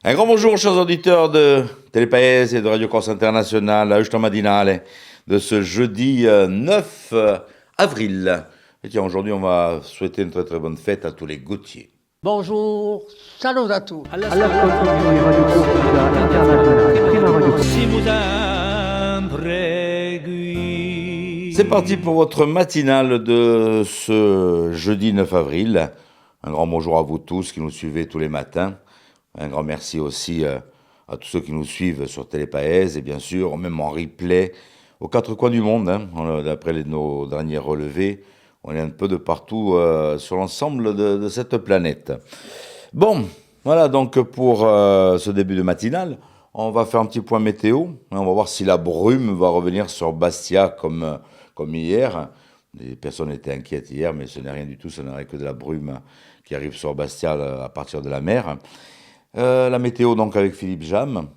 Un grand bonjour, chers auditeurs de Télépaès et de Radio Corse Internationale, Ajustement Madinale, de ce jeudi 9 avril. Et tiens, aujourd'hui, on va souhaiter une très très bonne fête à tous les Gautier. Bonjour, salut à tous. C'est parti pour votre matinale de ce jeudi 9 avril. Un grand bonjour à vous tous qui nous suivez tous les matins. Un grand merci aussi à tous ceux qui nous suivent sur Télépaès et bien sûr, même en replay, aux quatre coins du monde. D'après nos derniers relevés, on est un peu de partout sur l'ensemble de cette planète. Bon, voilà donc pour ce début de matinale. On va faire un petit point météo. On va voir si la brume va revenir sur Bastia comme hier. Les personnes étaient inquiètes hier, mais ce n'est rien du tout. Ce n'est que de la brume qui arrive sur Bastia à partir de la mer. La météo donc avec Philippe Jam,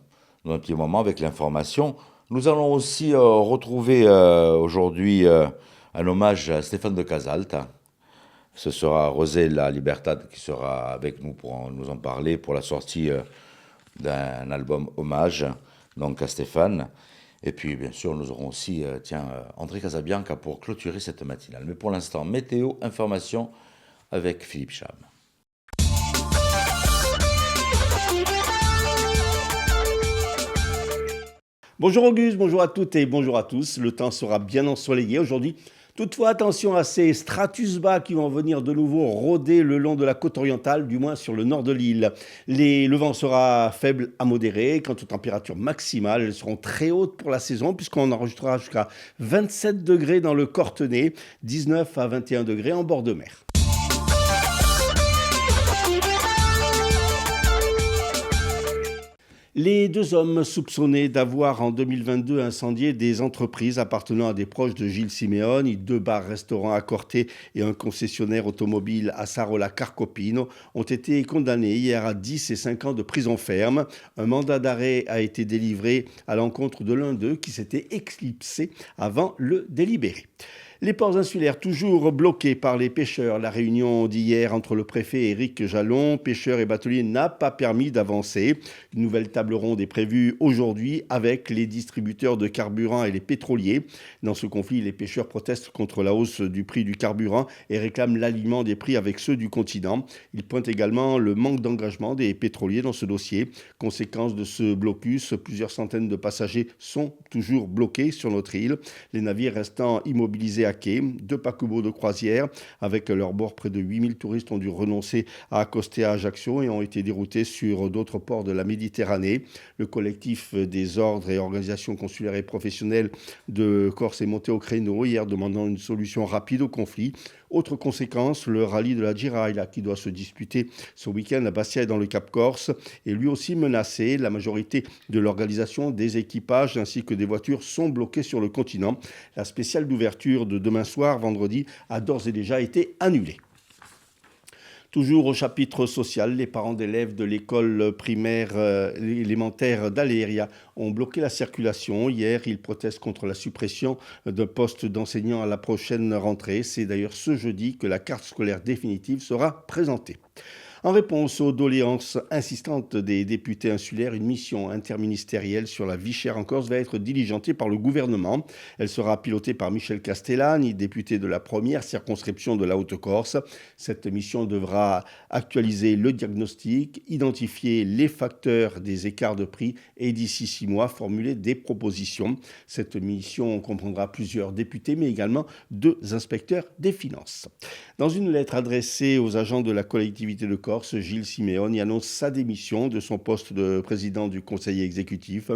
dans un petit moment avec l'information. Nous allons aussi retrouver aujourd'hui un hommage à Stéphane de Casalta. Ce sera Rosé La Libertad qui sera avec nous pour nous en parler pour la sortie d'un album hommage donc à Stéphane. Et puis bien sûr nous aurons aussi André Casabianca pour clôturer cette matinale. Mais pour l'instant, météo, information avec Philippe Jam. Bonjour Auguste, bonjour à toutes et bonjour à tous. Le temps sera bien ensoleillé aujourd'hui. Toutefois, attention à ces stratus bas qui vont venir de nouveau rôder le long de la côte orientale, du moins sur le nord de l'île. Le vent sera faible à modéré. Quant aux températures maximales, elles seront très hautes pour la saison puisqu'on enregistrera jusqu'à 27 degrés dans le Cortenay, 19 à 21 degrés en bord de mer. Les deux hommes soupçonnés d'avoir en 2022 incendié des entreprises appartenant à des proches de Gilles Simeoni, deux bars-restaurants à Corté et un concessionnaire automobile à Sarola Carcopino, ont été condamnés hier à 10 et 5 ans de prison ferme. Un mandat d'arrêt a été délivré à l'encontre de l'un d'eux qui s'était éclipsé avant le délibéré. Les ports insulaires toujours bloqués par les pêcheurs. La réunion d'hier entre le préfet Éric Jalon, pêcheurs et bateliers, n'a pas permis d'avancer. Une nouvelle table ronde est prévue aujourd'hui avec les distributeurs de carburant et les pétroliers. Dans ce conflit, les pêcheurs protestent contre la hausse du prix du carburant et réclament l'alignement des prix avec ceux du continent. Ils pointent également le manque d'engagement des pétroliers dans ce dossier. Conséquence de ce blocus, plusieurs centaines de passagers sont toujours bloqués sur notre île. Les navires restant immobilisés à quai, deux paquebots de croisière avec leur bord, près de 8000 touristes ont dû renoncer à accoster à Ajaccio et ont été déroutés sur d'autres ports de la Méditerranée. Le collectif des ordres et organisations consulaires et professionnelles de Corse est monté au créneau hier demandant une solution rapide au conflit. Autre conséquence, le rallye de la Giraia qui doit se disputer ce week-end à Bastia et dans le Cap Corse est lui aussi menacé. La majorité de l'organisation, des équipages ainsi que des voitures sont bloquées sur le continent. La spéciale d'ouverture de demain soir, vendredi, a d'ores et déjà été annulée. Toujours au chapitre social, les parents d'élèves de l'école primaire élémentaire d'Aléria ont bloqué la circulation. Hier, ils protestent contre la suppression d'un poste d'enseignant à la prochaine rentrée. C'est d'ailleurs ce jeudi que la carte scolaire définitive sera présentée. En réponse aux doléances insistantes des députés insulaires, une mission interministérielle sur la vie chère en Corse va être diligentée par le gouvernement. Elle sera pilotée par Michel Castellani, député de la première circonscription de la Haute-Corse. Cette mission devra actualiser le diagnostic, identifier les facteurs des écarts de prix et d'ici 6 mois formuler des propositions. Cette mission comprendra plusieurs députés mais également 2 inspecteurs des finances. Dans une lettre adressée aux agents de la collectivité de Corse, Gilles Simeoni annonce sa démission de son poste de président du conseil exécutif.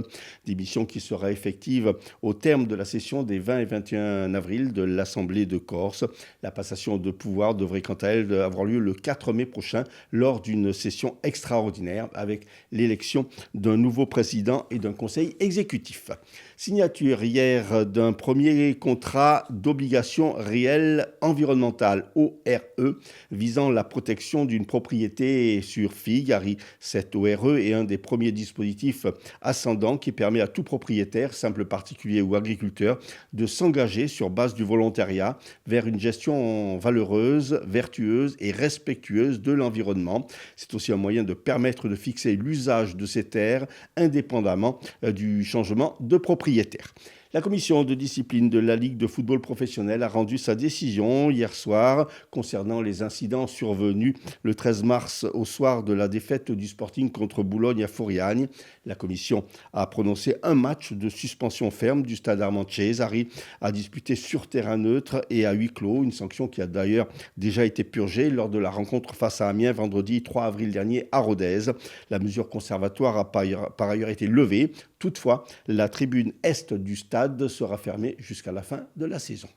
Démission qui sera effective au terme de la session des 20 et 21 avril de l'Assemblée de Corse. La passation de pouvoir devrait quant à elle avoir lieu le 4 mai prochain lors d'une session extraordinaire avec l'élection d'un nouveau président et d'un conseil exécutif. Signature hier d'un premier contrat d'obligation réelle environnementale, ORE, visant la protection d'une propriété propriété sur FIG, Harry, cet ORE est un des premiers dispositifs ascendants qui permet à tout propriétaire, simple particulier ou agriculteur, de s'engager sur base du volontariat vers une gestion valeureuse, vertueuse et respectueuse de l'environnement. C'est aussi un moyen de permettre de fixer l'usage de ces terres indépendamment du changement de propriétaire. La commission de discipline de la Ligue de football professionnel a rendu sa décision hier soir concernant les incidents survenus le 13 mars au soir de la défaite du Sporting contre Boulogne à Foriagne. La commission a prononcé un match de suspension ferme du stade Armand Cesari à disputer sur terrain neutre et à huis clos, une sanction qui a d'ailleurs déjà été purgée lors de la rencontre face à Amiens vendredi 3 avril dernier à Rodez. La mesure conservatoire a par ailleurs été levée. Toutefois, la tribune est du stade sera fermée jusqu'à la fin de la saison.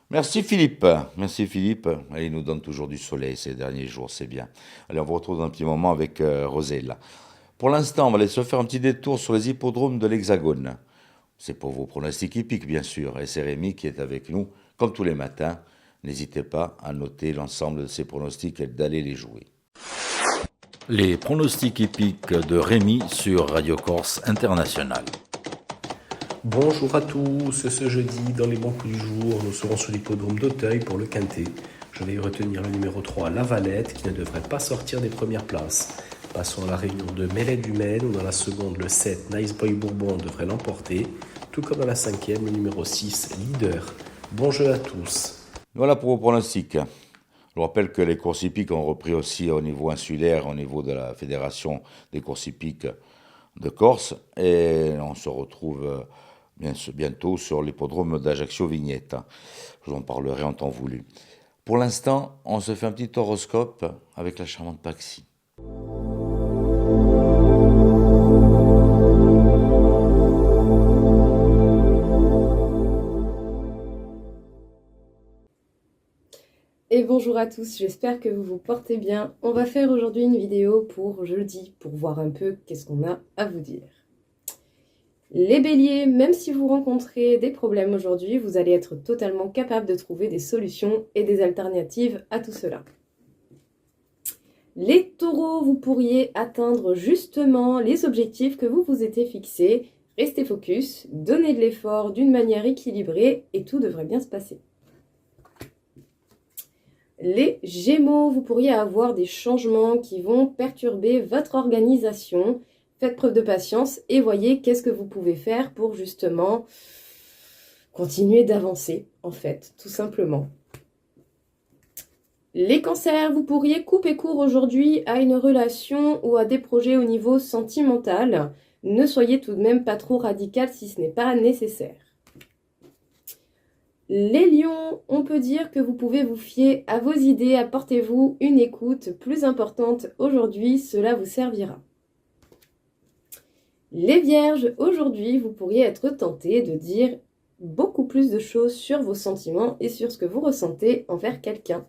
Merci Philippe. Merci Philippe. Allez, il nous donne toujours du soleil ces derniers jours, c'est bien. Allez, on vous retrouve dans un petit moment avec Rosella. Pour l'instant, on va aller se faire un petit détour sur les hippodromes de l'Hexagone. C'est pour vos pronostics hippiques, bien sûr. Et c'est Rémi qui est avec nous, comme tous les matins. N'hésitez pas à noter l'ensemble de ces pronostics et d'aller les jouer. Les pronostics hippiques de Rémi sur Radio Corse International. Bonjour à tous, ce jeudi dans les bons coups du jour, nous serons sur l'hippodrome d'Auteuil pour le Quintet. Je vais retenir le numéro 3, La Valette, qui ne devrait pas sortir des premières places. Passons à la réunion de Mêlée du Maine, où dans la seconde, le 7, Nice Boy Bourbon devrait l'emporter, tout comme dans la cinquième, le numéro 6, Leader. Bon jeu à tous. Voilà pour vos pronostics. Je vous rappelle que les courses hippiques ont repris aussi au niveau insulaire, au niveau de la Fédération des courses hippiques de Corse. Et on se retrouve bientôt sur l'hippodrome d'Ajaccio-Vignette. Je vous en parlerai en temps voulu. Pour l'instant, on se fait un petit horoscope avec la charmante Paxi. Et bonjour à tous, j'espère que vous vous portez bien. On va faire aujourd'hui une vidéo pour jeudi, pour voir un peu qu'est-ce qu'on a à vous dire. Les béliers, même si vous rencontrez des problèmes aujourd'hui, vous allez être totalement capable de trouver des solutions et des alternatives à tout cela. Les taureaux, vous pourriez atteindre justement les objectifs que vous vous étiez fixés. Restez focus, donnez de l'effort d'une manière équilibrée et tout devrait bien se passer. Les Gémeaux, vous pourriez avoir des changements qui vont perturber votre organisation. Faites preuve de patience et voyez qu'est-ce que vous pouvez faire pour justement continuer d'avancer, en fait, tout simplement. Les Cancers, vous pourriez couper court aujourd'hui à une relation ou à des projets au niveau sentimental. Ne soyez tout de même pas trop radical si ce n'est pas nécessaire. Les Lions, on peut dire que vous pouvez vous fier à vos idées, apportez-vous une écoute plus importante aujourd'hui, cela vous servira. Les Vierges, aujourd'hui, vous pourriez être tentés de dire beaucoup plus de choses sur vos sentiments et sur ce que vous ressentez envers quelqu'un.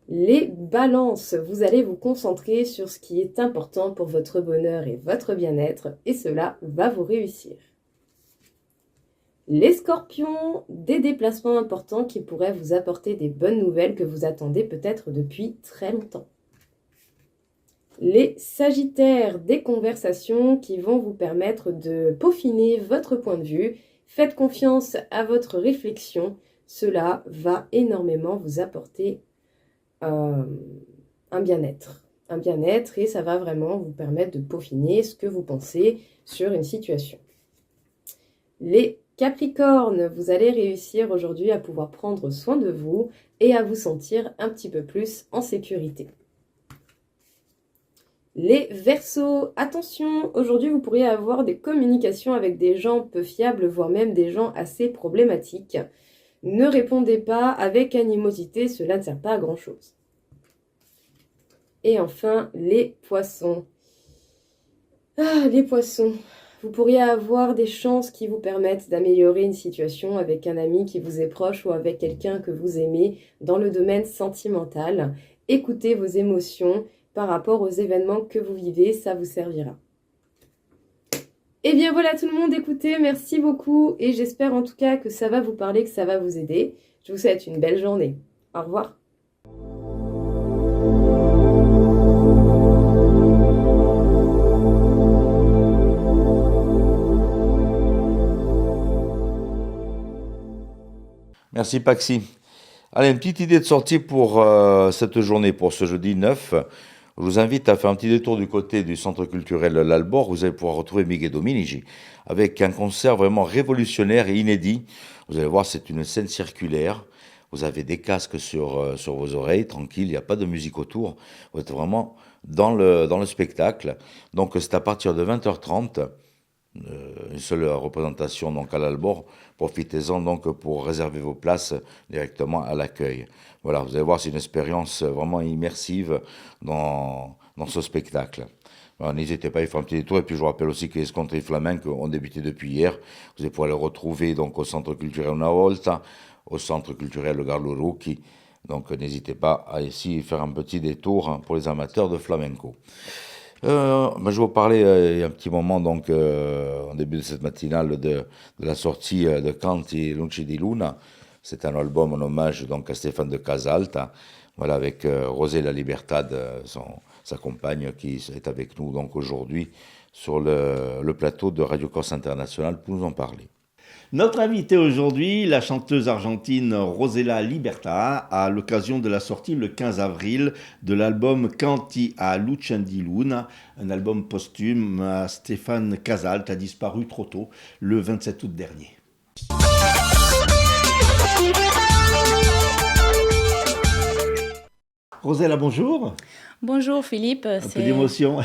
Les Balances, vous allez vous concentrer sur ce qui est important pour votre bonheur et votre bien-être et cela va vous réussir. Les Scorpions, des déplacements importants qui pourraient vous apporter des bonnes nouvelles que vous attendez peut-être depuis très longtemps. Les Sagittaires, des conversations qui vont vous permettre de peaufiner votre point de vue. Faites confiance à votre réflexion, cela va énormément vous apporter un bien-être. Un bien-être et ça va vraiment vous permettre de peaufiner ce que vous pensez sur une situation. Les Capricorne, vous allez réussir aujourd'hui à pouvoir prendre soin de vous et à vous sentir un petit peu plus en sécurité. Les Verseaux, attention, aujourd'hui vous pourriez avoir des communications avec des gens peu fiables, voire même des gens assez problématiques. Ne répondez pas avec animosité, cela ne sert pas à grand chose. Et enfin, les Poissons. Les Poissons. Vous pourriez avoir des chances qui vous permettent d'améliorer une situation avec un ami qui vous est proche ou avec quelqu'un que vous aimez dans le domaine sentimental. Écoutez vos émotions par rapport aux événements que vous vivez, ça vous servira. Et bien voilà tout le monde, écoutez, merci beaucoup et j'espère en tout cas que ça va vous parler, que ça va vous aider. Je vous souhaite une belle journée. Au revoir. Merci Paxi. Allez, une petite idée de sortie pour cette journée, pour ce jeudi 9. Je vous invite à faire un petit détour du côté du centre culturel L'Albor. Vous allez pouvoir retrouver Miguel Dominici avec un concert vraiment révolutionnaire et inédit. Vous allez voir, c'est une scène circulaire. Vous avez des casques sur vos oreilles, tranquille, il n'y a pas de musique autour. Vous êtes vraiment dans le spectacle. Donc c'est à partir de 20h30. Une seule représentation donc à l'Albor. Profitez-en donc pour réserver vos places directement à l'accueil. Voilà, vous allez voir, c'est une expérience vraiment immersive dans ce spectacle. Alors, n'hésitez pas à y faire un petit détour. Et puis je vous rappelle aussi que les escadrilles flamenques ont débuté depuis hier. Vous allez pouvoir les retrouver donc au centre culturel Una Volta, au centre culturel Garlo Rucchi. Donc n'hésitez pas à ici faire un petit détour pour les amateurs de flamenco. Je vais vous parler il y a un petit moment, donc, en début de cette matinale, de la sortie de Canti Luci di Luna. C'est un album en hommage donc, à Stéphane de Casalta, voilà, avec Rosé La Libertad, sa compagne, qui est avec nous donc, aujourd'hui sur le plateau de Radio Corse International pour nous en parler. Notre invitée aujourd'hui, la chanteuse argentine Rosela Libertà, à l'occasion de la sortie le 15 avril de l'album Canti a Luce di Luna, un album posthume à Stéphane Casalta, disparu trop tôt, le 27 août dernier. Rosela, bonjour. Bonjour Philippe. Un peu d'émotion.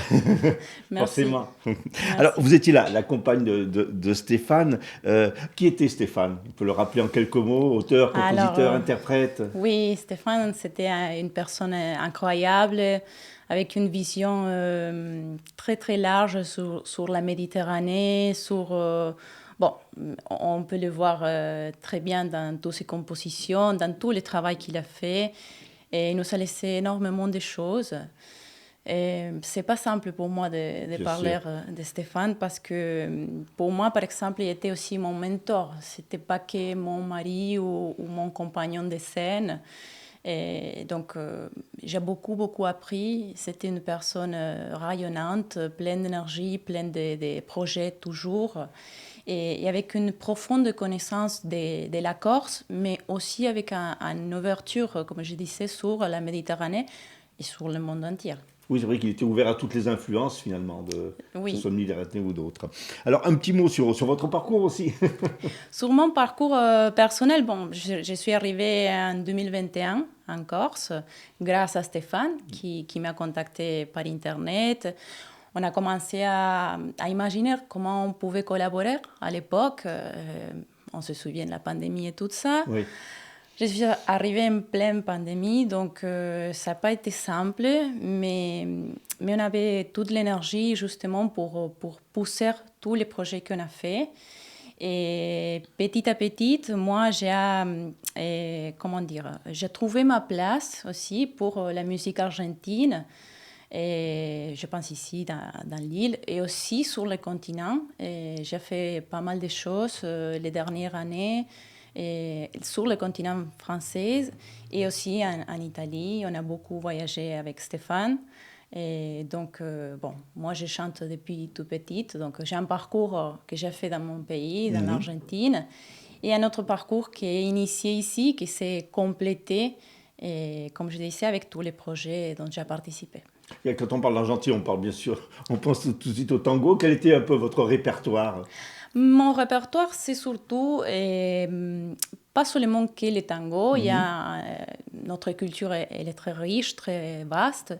Merci. Forcément. Merci. Alors, vous étiez la compagne de Stéphane. Qui était Stéphane? On peut le rappeler en quelques mots, auteur, compositeur, interprète. Oui, Stéphane, c'était une personne incroyable, avec une vision très très large sur la Méditerranée, bon, on peut le voir très bien dans toutes ses compositions, dans tout le travail qu'il a fait. Et il nous a laissé énormément de choses. Et c'est pas simple pour moi de parler de Stéphane parce que pour moi, par exemple, il était aussi mon mentor. C'était pas que mon mari ou mon compagnon de scène. Et donc, j'ai beaucoup appris. C'était une personne rayonnante, pleine d'énergie, pleine de projets toujours. Et avec une profonde connaissance de la Corse, mais aussi avec une ouverture, comme je disais, sur la Méditerranée et sur le monde entier. Oui, c'est vrai qu'il était ouvert à toutes les influences, finalement, oui. que ce soit Méditerranée ou d'autres. Alors, un petit mot sur votre parcours aussi. Sur mon parcours personnel, bon, je suis arrivée en 2021 en Corse, grâce à Stéphane, qui m'a contactée par Internet. On a commencé à imaginer comment on pouvait collaborer à l'époque. On se souvient de la pandémie et tout ça. Oui. Je suis arrivée en pleine pandémie, donc ça n'a pas été simple, mais on avait toute l'énergie justement pour pousser tous les projets qu'on a faits. Et petit à petit, moi, j'ai trouvé ma place aussi pour la musique argentine. Et je pense ici dans l'île et aussi sur le continent. Et j'ai fait pas mal de choses les dernières années et sur le continent français et aussi en Italie. On a beaucoup voyagé avec Stéphane. Et donc, moi, je chante depuis tout petite. Donc, j'ai un parcours que j'ai fait dans mon pays, dans l'Argentine, et un autre parcours qui est initié ici, qui s'est complété, et, comme je disais, avec tous les projets dont j'ai participé. Et quand on parle d'Argentine, on pense tout de suite au tango. Quel était un peu votre répertoire? Mon répertoire, c'est surtout, pas seulement que le tango. Il y a, notre culture, elle est très riche, très vaste.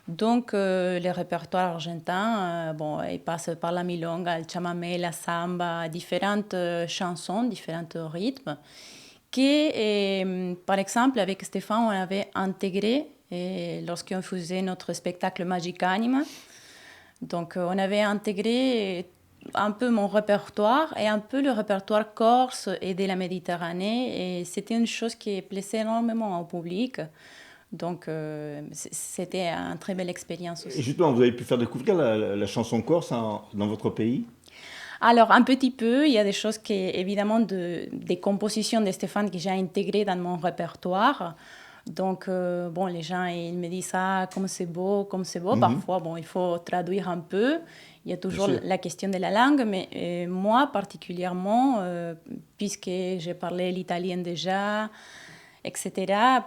Donc, le répertoire argentin, il passe par la milonga, le chamamé, la samba, différentes chansons, différents rythmes. Que, par exemple, avec Stéphane, on avait intégré lorsqu'on faisait notre spectacle Magic Anima. Donc, on avait intégré un peu mon répertoire et un peu le répertoire corse et de la Méditerranée. Et c'était une chose qui plaisait énormément au public. Donc, c'était une très belle expérience aussi. Et justement, vous avez pu faire découvrir la chanson corse dans votre pays? Alors, un petit peu, il y a des choses qui, évidemment, des compositions de Stéphane que j'ai intégrées dans mon répertoire. Donc, bon, les gens, ils me disent ça, comme c'est beau, comme c'est beau. Parfois, bon, il faut traduire un peu. Il y a toujours la question de la langue, mais moi, particulièrement, puisque j'ai parlé l'italien déjà, etc.,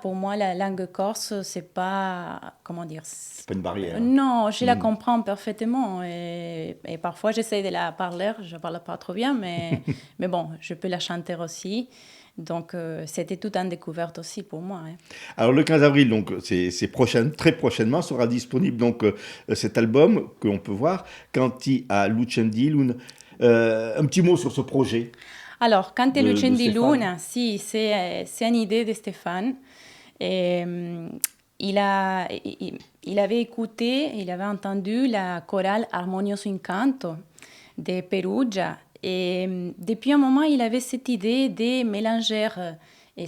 pour moi, la langue corse, c'est pas, comment dire... C'est pas une barrière. Non, je la comprends parfaitement. Et parfois, j'essaie de la parler. Je parle pas trop bien, mais bon, je peux la chanter aussi. Donc, c'était tout une découverte aussi pour moi. Hein. Alors, le 15 avril, donc, très prochainement, sera disponible donc, cet album que l'on peut voir, Canti a Lucem di Luna. Un petit mot sur ce projet. Alors, Canti a Lucem di Stéphane. Luna, si, c'est une idée de Stéphane. Et, il avait écouté, il avait entendu la chorale Armonioso Incanto de Perugia. Et depuis un moment, il avait cette idée de mélanger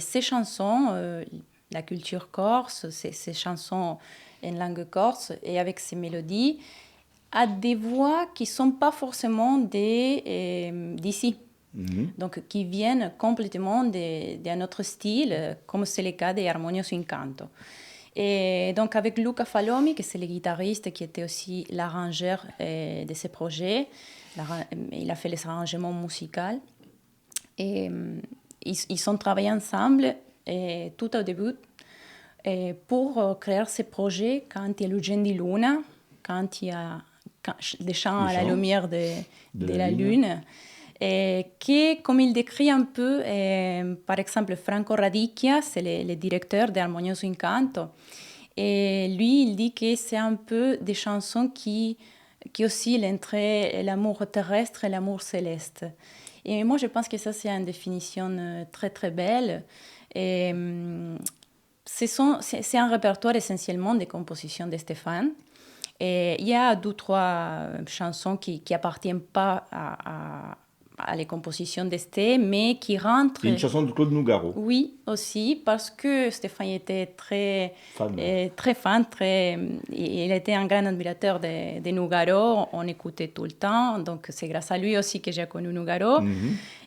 ces chansons, la culture corse, ces chansons en langue corse, et avec ces mélodies, à des voix qui ne sont pas forcément d'ici. Donc, qui viennent complètement d'un autre style, comme c'est le cas de Armonioso Incanto. Et donc, avec Luca Falomi, qui c'est le guitariste qui était aussi l'arrangeur de ce projet, il a fait les arrangements musicaux. Et ils ont travaillé ensemble tout au début pour créer ce projet quand il y a Lucem di Luna, quand il y a des chants à la lumière de la lune. Et qui, comme il décrit un peu, par exemple, Franco Radicchia, c'est le directeur d'Armonioso Incanto, et lui, il dit que c'est un peu des chansons qui oscillent entre l'amour terrestre et l'amour céleste. Et moi, je pense que ça, c'est une définition très, très belle. Et c'est un répertoire essentiellement des compositions de Stéphane. Et il y a 2-3 chansons qui n'appartiennent pas à les compositions d'Esté, mais qui rentrent... C'est une chanson de Claude Nougaro. Oui, aussi, parce que Stéphane était très fan, il était un grand admirateur de Nougaro, on écoutait tout le temps, donc c'est grâce à lui aussi que j'ai connu Nougaro.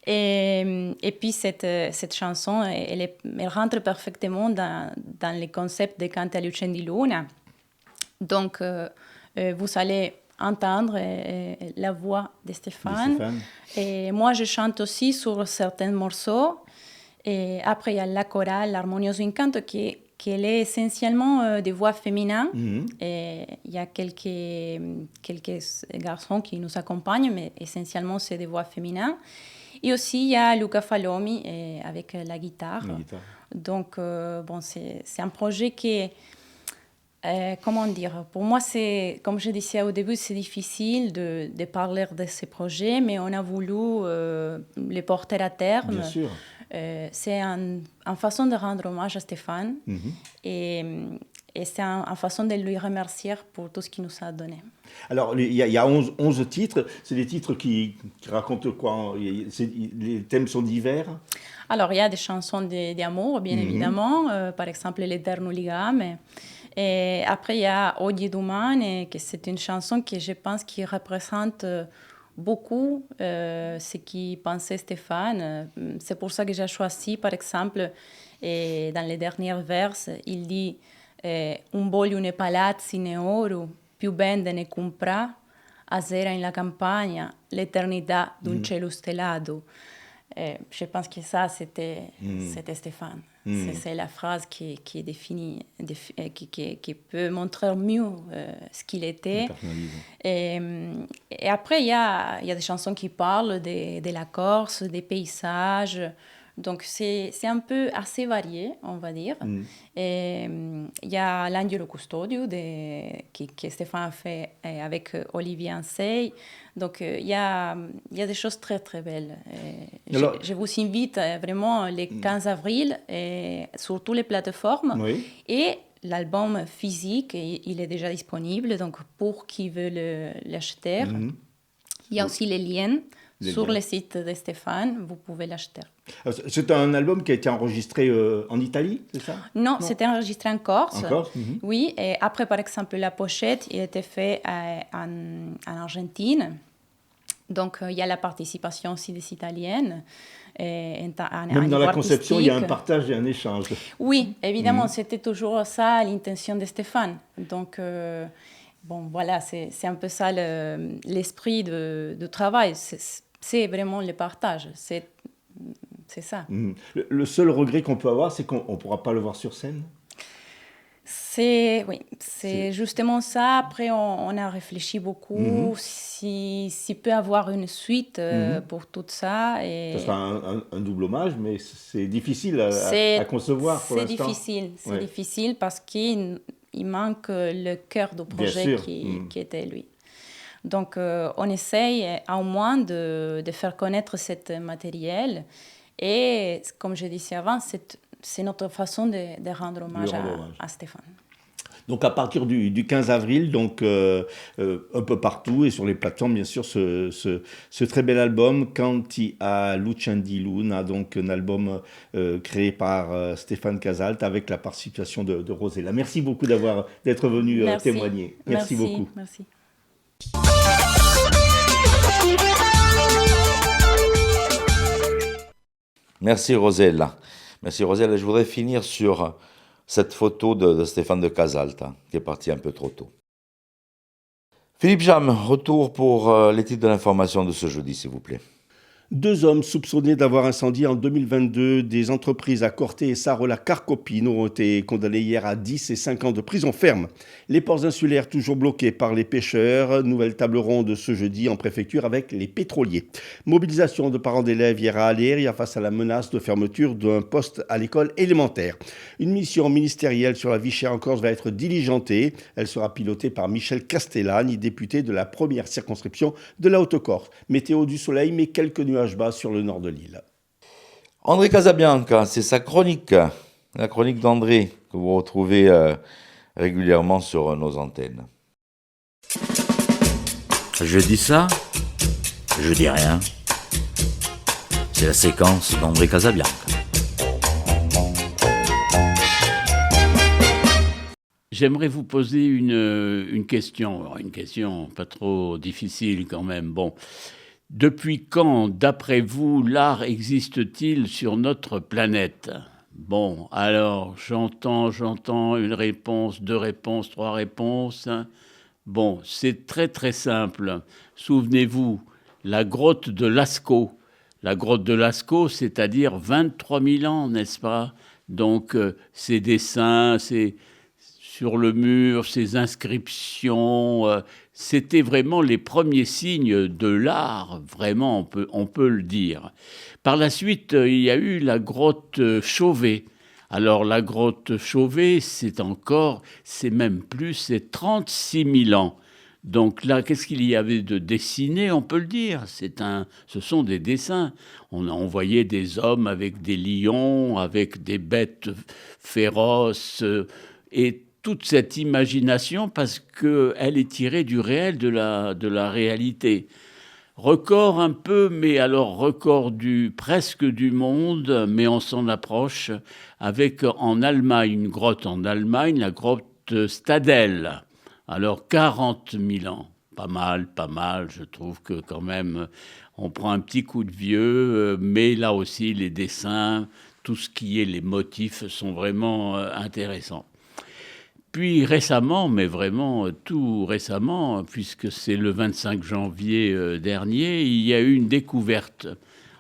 Et puis cette chanson, elle rentre parfaitement dans le concept de Canti a Lucem di Luna. Donc, vous allez entendre la voix de Stéphane. Et moi, je chante aussi sur certains morceaux. Et après, il y a la chorale, l'Armonioso Incanto, qui est essentiellement des voix féminines. Et il y a quelques garçons qui nous accompagnent, mais essentiellement, c'est des voix féminines. Et aussi, il y a Luca Falomi avec la guitare. Donc, bon, c'est un projet qui est... comment dire, pour moi, comme je disais au début, c'est difficile de parler de ces projets, mais on a voulu les porter à terme. Bien sûr. C'est une façon de rendre hommage à Stéphane et c'est une façon de lui remercier pour tout ce qu'il nous a donné. Alors, il y a 11 titres. C'est des titres qui racontent quoi? Les thèmes sont divers? Alors, il y a des chansons d'amour, bien évidemment. Par exemple, l'Eterno Ligame. Et après, il y a Oggi Domani, que c'est une chanson que je pense qui représente beaucoup ce qu'il pensait Stéphane. C'est pour ça que j'ai choisi, par exemple, dans les derniers vers, il dit «Un voglio nei palazzi né oro, più bende ne comprà, a sera in la campagna, l'eternità d'un cielo stellato». Je pense que ça, c'était Stéphane. C'est la phrase qui définit, qui peut montrer mieux ce qu'il était. Et après, il y a des chansons qui parlent de la Corse, des paysages. Donc, c'est un peu assez varié, on va dire. Et il y a l'Angelo Custodio que Stéphane a fait avec Olivier Ansey. Donc, il y a des choses très, très belles. Alors, je vous invite vraiment le 15 avril sur toutes les plateformes. Et l'album physique, il est déjà disponible. Donc, pour qui veut l'acheter, il y a aussi les liens. Sur le site de Stéphane, vous pouvez l'acheter. C'est un album qui a été enregistré en Italie, c'est ça? Non, c'était enregistré en Corse. En Corse? Oui, et après, par exemple, la pochette, il était fait en Argentine. Donc, il y a la participation aussi des Italiennes. Même dans la conception, il y a un partage et un échange. Oui, évidemment, c'était toujours ça l'intention de Stéphane. Donc, bon, voilà, c'est un peu ça l'esprit de travail. C'est vraiment le partage. C'est ça. Le seul regret qu'on peut avoir, c'est qu'on ne pourra pas le voir sur scène. C'est justement ça. Après, on a réfléchi beaucoup s'il peut avoir une suite pour tout ça. Et ça sera un double hommage, mais c'est difficile à concevoir pour l'instant. C'est difficile parce qu'il manque le cœur du projet qui était lui. Donc, on essaye au moins de faire connaître ce matériel. Et comme je disais avant, c'est notre façon de rendre hommage à Stéphane. Donc à partir du 15 avril, donc un peu partout et sur les plateformes, bien sûr, ce très bel album, Canti a Luce di Luna, donc un album créé par Stéphane Casalt avec la participation de Rosella. Merci beaucoup d'être venu témoigner. Merci beaucoup. Merci. Merci Rosella. Merci Rosella. Je voudrais finir sur cette photo de Stéphane de Casalt, qui est parti un peu trop tôt. Philippe Jam, retour pour les titres de l'information de ce jeudi, s'il vous plaît. 2 hommes soupçonnés d'avoir incendié en 2022 des entreprises à Corté et Sarola-Carcopino ont été condamnés hier à 10 et 5 ans de prison ferme. Les ports insulaires toujours bloqués par les pêcheurs. Nouvelle table ronde ce jeudi en préfecture avec les pétroliers. Mobilisation de parents d'élèves hier à Aléria face à la menace de fermeture d'un poste à l'école élémentaire. Une mission ministérielle sur la vie chère en Corse va être diligentée. Elle sera pilotée par Michel Castellani, député de la première circonscription de la Haute-Corse. Météo du soleil, mais quelques nuages bas sur le nord de l'île. André Casabianca, c'est sa chronique, la chronique d'André, que vous retrouvez régulièrement sur nos antennes. Je dis ça, je dis rien. C'est la séquence d'André Casabianca. J'aimerais vous poser une question. Alors, une question pas trop difficile quand même. Bon. Depuis quand, d'après vous, l'art existe-t-il sur notre planète ? Bon, alors, j'entends une réponse, 2 réponses, 3 réponses. Bon, c'est très très simple. Souvenez-vous, la grotte de Lascaux. La grotte de Lascaux, c'est-à-dire 23 000 ans, n'est-ce pas ? Donc, ces dessins, sur le mur, ces inscriptions, c'était vraiment les premiers signes de l'art, vraiment, on peut le dire. Par la suite, il y a eu la grotte Chauvet. Alors, la grotte Chauvet, c'est même plus, c'est 36 000 ans. Donc là, qu'est-ce qu'il y avait de dessiné, on peut le dire. Ce sont des dessins. On voyait des hommes avec des lions, avec des bêtes féroces, et toute cette imagination, parce qu'elle est tirée du réel, de la réalité. Record un peu, mais alors record presque du monde, mais on s'en approche, avec en Allemagne, une grotte en Allemagne, la grotte Stadel. Alors 40 000 ans, pas mal, je trouve que quand même, on prend un petit coup de vieux, mais là aussi les dessins, tout ce qui est les motifs sont vraiment intéressants. Puis récemment, mais vraiment tout récemment, puisque c'est le 25 janvier dernier, il y a eu une découverte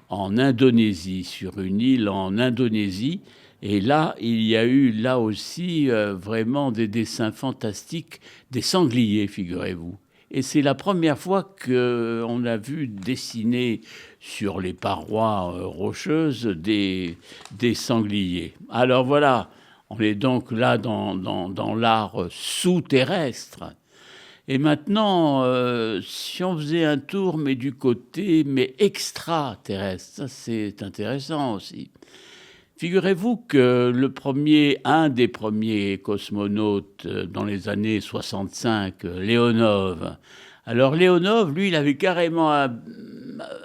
en Indonésie, sur une île en Indonésie. Et là, il y a eu là aussi vraiment des dessins fantastiques, des sangliers, figurez-vous. Et c'est la première fois qu'on a vu dessiner sur les parois rocheuses des sangliers. Alors voilà. On est donc là dans l'art sous-terrestre. Et maintenant, si on faisait un tour, mais du côté extraterrestre, ça c'est intéressant aussi. Figurez-vous que un des premiers cosmonautes dans les années 65, Leonov. Alors Leonov, lui, il avait carrément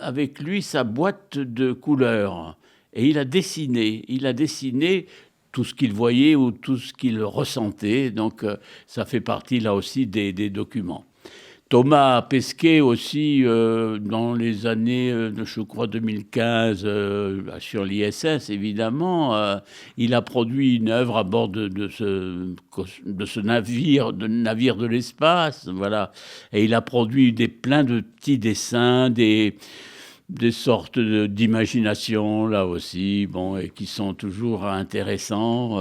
avec lui sa boîte de couleurs. Et il a dessiné tout ce qu'il voyait ou tout ce qu'il ressentait. Donc, ça fait partie, là aussi, des documents. Thomas Pesquet aussi, dans les années, je crois 2015, sur l'ISS évidemment, il a produit une œuvre à bord de ce navire de l'espace, voilà. Et il a produit plein de petits dessins, des sortes d'imagination là aussi, bon, et qui sont toujours intéressants.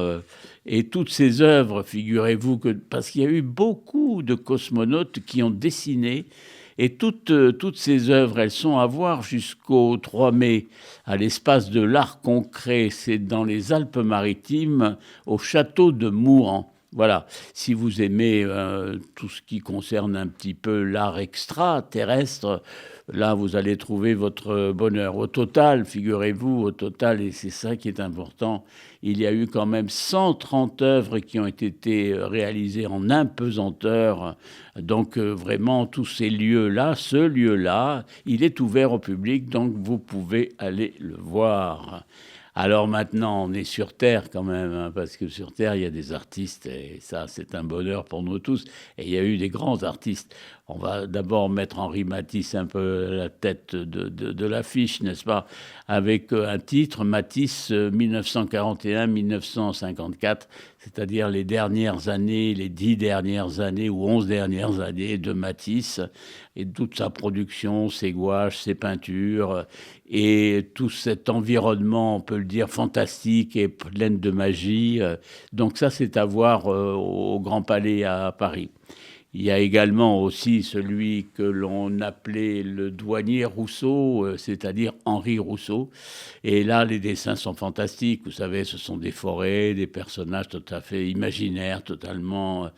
Et toutes ces œuvres, figurez-vous que, parce qu'il y a eu beaucoup de cosmonautes qui ont dessiné, et toutes ces œuvres, elles sont à voir jusqu'au 3 mai à l'espace de l'art concret. C'est dans les Alpes-Maritimes, au château de Mouhan. Voilà, si vous aimez tout ce qui concerne un petit peu l'art extraterrestre, là, vous allez trouver votre bonheur. Au total, figurez-vous, au total, et c'est ça qui est important, il y a eu quand même 130 œuvres qui ont été réalisées en impesanteur. Donc, vraiment, tous ces lieux-là, ce lieu-là, il est ouvert au public, donc vous pouvez aller le voir. Alors maintenant, on est sur Terre quand même, hein, parce que sur Terre, il y a des artistes, et ça, c'est un bonheur pour nous tous. Et il y a eu des grands artistes. On va d'abord mettre Henri Matisse un peu à la tête de l'affiche, n'est-ce pas, avec un titre, Matisse 1941-1954, c'est-à-dire les dernières années, les 10 dernières années ou 11 dernières années de Matisse, et toute sa production, ses gouaches, ses peintures, et tout cet environnement, on peut le dire, fantastique et plein de magie. Donc ça, c'est à voir au Grand Palais à Paris. Il y a également aussi celui que l'on appelait le douanier Rousseau, c'est-à-dire Henri Rousseau. Et là, les dessins sont fantastiques. Vous savez, ce sont des forêts, des personnages tout à fait imaginaires, totalement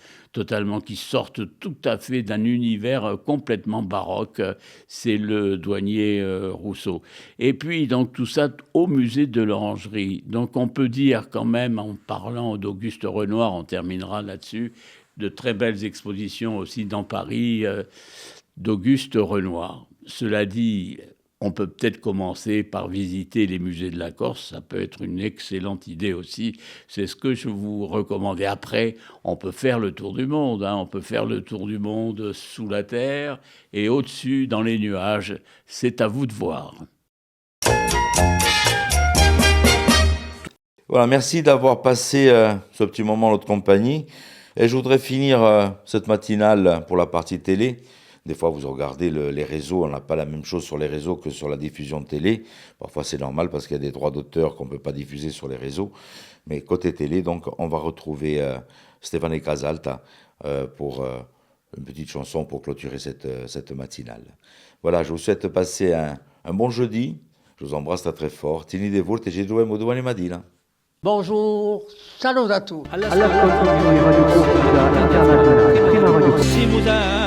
qui sortent tout à fait d'un univers complètement baroque. C'est le douanier Rousseau. Et puis, donc, tout ça au musée de l'Orangerie. Donc, on peut dire quand même, en parlant d'Auguste Renoir, on terminera là-dessus, de très belles expositions aussi dans Paris d'Auguste Renoir. Cela dit, on peut peut-être commencer par visiter les musées de la Corse. Ça peut être une excellente idée aussi. C'est ce que je vous recommande. Et après, on peut faire le tour du monde. Hein. On peut faire le tour du monde sous la terre et au-dessus, dans les nuages. C'est à vous de voir. Voilà, merci d'avoir passé ce petit moment en notre compagnie. Et je voudrais finir cette matinale pour la partie télé. Des fois, vous regardez les réseaux, on n'a pas la même chose sur les réseaux que sur la diffusion de télé. Parfois, c'est normal parce qu'il y a des droits d'auteur qu'on ne peut pas diffuser sur les réseaux. Mais côté télé, donc, on va retrouver Stéphane Casalta pour une petite chanson pour clôturer cette matinale. Voilà, je vous souhaite de passer un bon jeudi. Je vous embrasse très fort. Tini de volte, ci troviamo domani mattina. Bonjour, salut à tous. All'ascolto di Radio Corsica Internazionale, prima radio.